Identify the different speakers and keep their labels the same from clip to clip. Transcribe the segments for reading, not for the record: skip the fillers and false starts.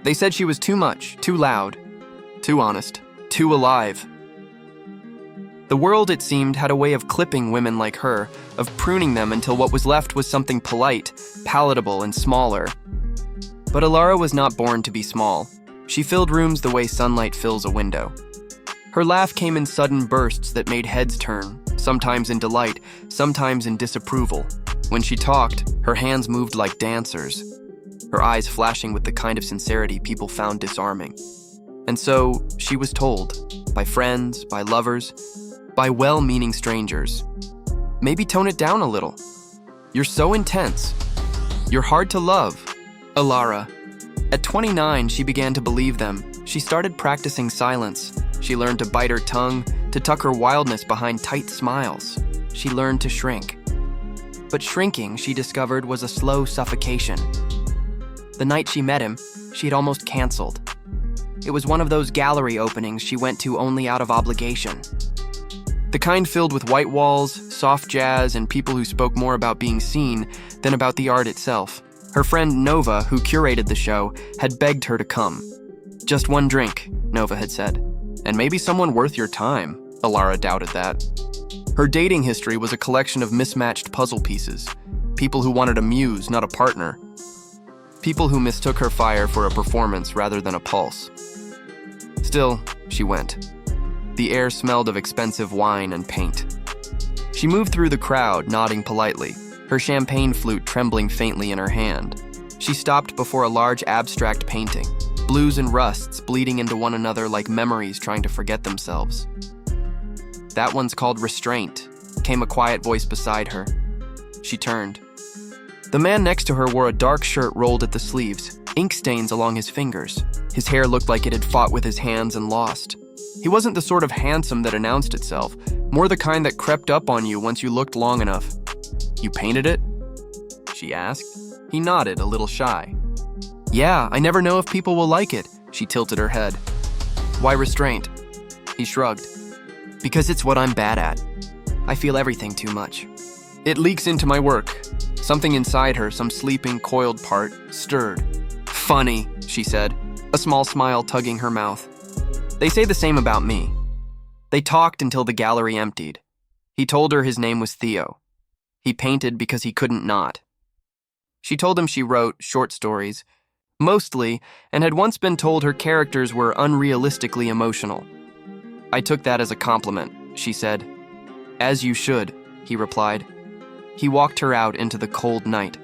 Speaker 1: They said she was too much, too loud, too honest, too alive. The world, it seemed, had a way of clipping women like her, of pruning them until what was left was something polite, palatable, and smaller. But Alara was not born to be small. She filled rooms the way sunlight fills a window. Her laugh came in sudden bursts that made heads turn, sometimes in delight, sometimes in disapproval. When she talked, her hands moved like dancers, her eyes flashing with the kind of sincerity people found disarming. And so, she was told, by friends, by lovers, by well-meaning strangers, maybe tone it down a little. You're so intense. You're hard to love. Alara. At 29, she began to believe them. She started practicing silence. She learned to bite her tongue, to tuck her wildness behind tight smiles. She learned to shrink. But shrinking, she discovered, was a slow suffocation. The night she met him, she had almost canceled. It was one of those gallery openings she went to only out of obligation. The kind filled with white walls, soft jazz, and people who spoke more about being seen than about the art itself. Her friend Nova, who curated the show, had begged her to come. Just one drink, Nova had said. And maybe someone worth your time. Alara doubted that. Her dating history was a collection of mismatched puzzle pieces. People who wanted a muse, not a partner. People who mistook her fire for a performance rather than a pulse. Still, she went. The air smelled of expensive wine and paint. She moved through the crowd, nodding politely, her champagne flute trembling faintly in her hand. She stopped before a large abstract painting, blues and rusts bleeding into one another like memories trying to forget themselves. That one's called Restraint, came a quiet voice beside her. She turned. The man next to her wore a dark shirt rolled at the sleeves, ink stains along his fingers. His hair looked like it had fought with his hands and lost. He wasn't the sort of handsome that announced itself, more the kind that crept up on you once you looked long enough. You painted it? She asked. He nodded, a little shy. Yeah, I never know if people will like it. She tilted her head. Why Restraint? He shrugged. Because it's what I'm bad at. I feel everything too much. It leaks into my work. Something inside her, some sleeping, coiled part, stirred. Funny, she said, a small smile tugging her mouth. They say the same about me. They talked until the gallery emptied. He told her his name was Theo. He painted because he couldn't not. She told him she wrote short stories, mostly, and had once been told her characters were unrealistically emotional. I took that as a compliment, she said. As you should, he replied. He walked her out into the cold night.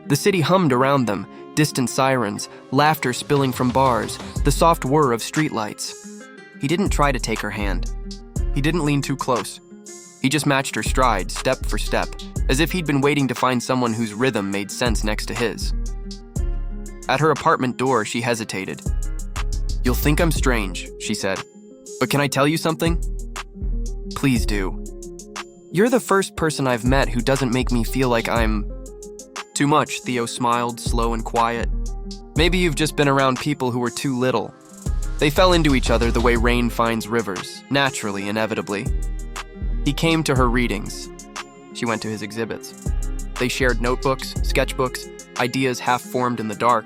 Speaker 1: The city hummed around them, distant sirens, laughter spilling from bars, the soft whir of streetlights. He didn't try to take her hand. He didn't lean too close. He just matched her stride, step for step, as if he'd been waiting to find someone whose rhythm made sense next to his. At her apartment door, she hesitated. You'll think I'm strange, she said. But can I tell you something? Please do. You're the first person I've met who doesn't make me feel like I'm... Too much, Theo smiled, slow and quiet. Maybe you've just been around people who were too little. They fell into each other the way rain finds rivers, naturally, inevitably. He came to her readings. She went to his exhibits. They shared notebooks, sketchbooks, ideas half-formed in the dark.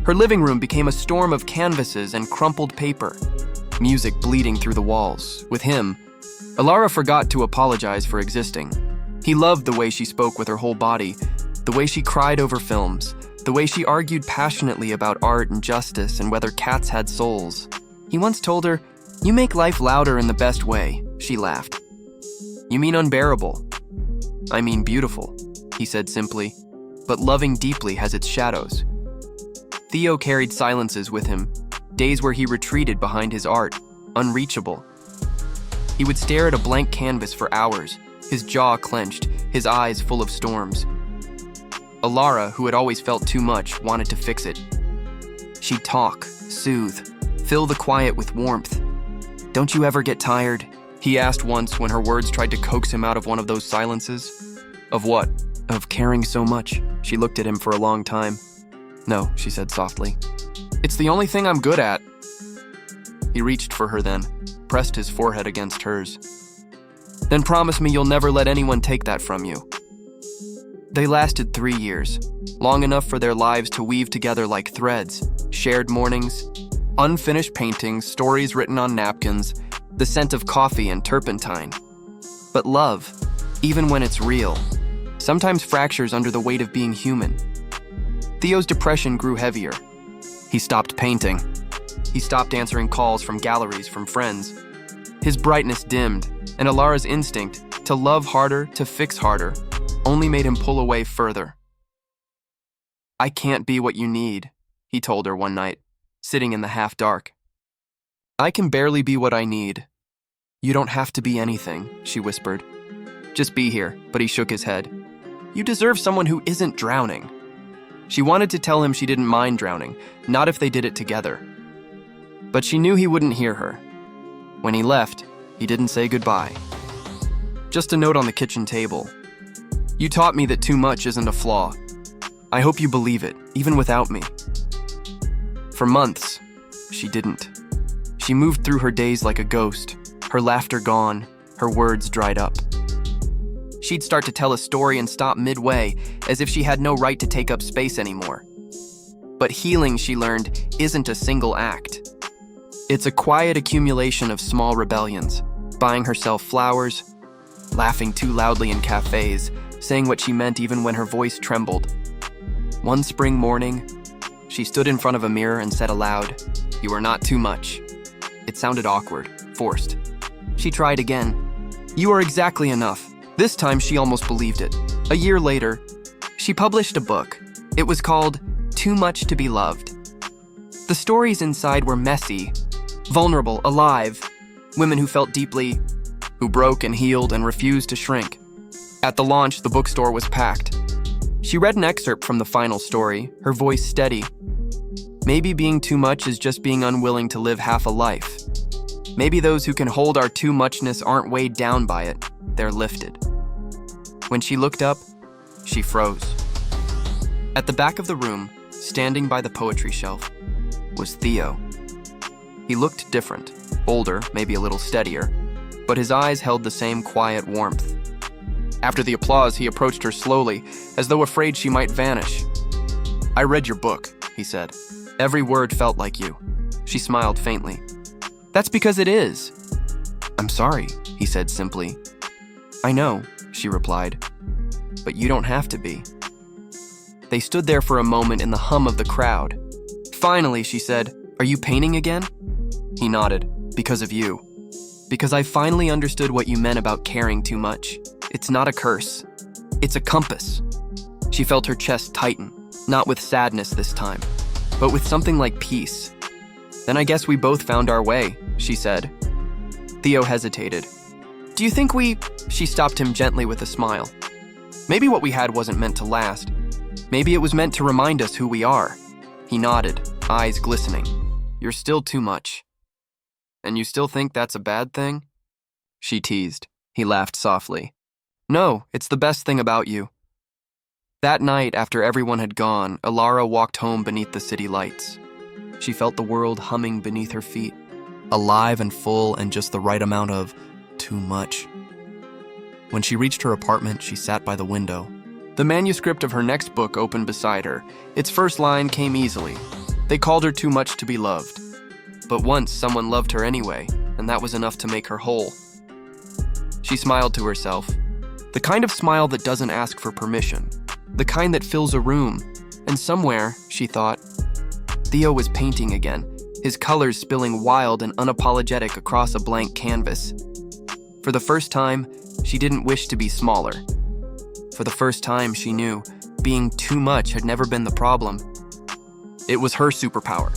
Speaker 1: Her living room became a storm of canvases and crumpled paper, music bleeding through the walls. With him, Alara forgot to apologize for existing. He loved the way she spoke with her whole body, the way she cried over films, the way she argued passionately about art and justice and whether cats had souls. He once told her, "You make life louder in the best way," she laughed. "You mean unbearable." "I mean beautiful," he said simply, "but loving deeply has its shadows." Theo carried silences with him, days where he retreated behind his art, unreachable. He would stare at a blank canvas for hours, his jaw clenched, his eyes full of storms. Alara, who had always felt too much, wanted to fix it. She'd talk, soothe, fill the quiet with warmth. "Don't you ever get tired?" he asked once when her words tried to coax him out of one of those silences. "Of what?" "Of caring so much." She looked at him for a long time. "No," she said softly. "It's the only thing I'm good at." He reached for her then, pressed his forehead against hers. "Then promise me you'll never let anyone take that from you." They lasted 3 years, long enough for their lives to weave together like threads, shared mornings, unfinished paintings, stories written on napkins, the scent of coffee and turpentine. But love, even when it's real, sometimes fractures under the weight of being human. Theo's depression grew heavier. He stopped painting. He stopped answering calls from galleries from friends. His brightness dimmed, and Alara's instinct to love harder, to fix harder, only made him pull away further. "I can't be what you need," he told her one night, sitting in the half-dark. "I can barely be what I need." "You don't have to be anything," she whispered. "Just be here," but he shook his head. "You deserve someone who isn't drowning." She wanted to tell him she didn't mind drowning, not if they did it together. But she knew he wouldn't hear her. When he left, he didn't say goodbye. Just a note on the kitchen table. "You taught me that too much isn't a flaw. I hope you believe it, even without me." For months, she didn't. She moved through her days like a ghost, her laughter gone, her words dried up. She'd start to tell a story and stop midway, as if she had no right to take up space anymore. But healing, she learned, isn't a single act. It's a quiet accumulation of small rebellions, buying herself flowers, laughing too loudly in cafes, saying what she meant even when her voice trembled. One spring morning, she stood in front of a mirror and said aloud, "You are not too much." It sounded awkward, forced. She tried again. "You are exactly enough." This time she almost believed it. A year later, she published a book. It was called Too Much to Be Loved. The stories inside were messy, vulnerable, alive, women who felt deeply, who broke and healed and refused to shrink. At the launch, the bookstore was packed. She read an excerpt from the final story, her voice steady. "Maybe being too much is just being unwilling to live half a life. Maybe those who can hold our too muchness aren't weighed down by it, they're lifted." When she looked up, she froze. At the back of the room, standing by the poetry shelf, was Theo. He looked different, older, maybe a little steadier, but his eyes held the same quiet warmth. After the applause, he approached her slowly, as though afraid she might vanish. "I read your book," he said. "Every word felt like you." She smiled faintly. "That's because it is." "I'm sorry," he said simply. "I know," she replied, "but you don't have to be." They stood there for a moment in the hum of the crowd. Finally, she said, "Are you painting again?" He nodded. "Because of you. Because I finally understood what you meant about caring too much. It's not a curse. It's a compass." She felt her chest tighten, not with sadness this time, but with something like peace. "Then I guess we both found our way," she said. Theo hesitated. "Do you think we—" She stopped him gently with a smile. "Maybe what we had wasn't meant to last. Maybe it was meant to remind us who we are." He nodded, eyes glistening. "You're still too much." "And you still think that's a bad thing?" She teased. He laughed softly. "No, it's the best thing about you." That night, after everyone had gone, Alara walked home beneath the city lights. She felt the world humming beneath her feet, alive and full and just the right amount of too much. When she reached her apartment, she sat by the window. The manuscript of her next book opened beside her. Its first line came easily. They called her too much to be loved. But once someone loved her anyway, and that was enough to make her whole. She smiled to herself. The kind of smile that doesn't ask for permission. The kind that fills a room. And somewhere, she thought, Theo was painting again, his colors spilling wild and unapologetic across a blank canvas. For the first time, she didn't wish to be smaller. For the first time, she knew being too much had never been the problem. It was her superpower.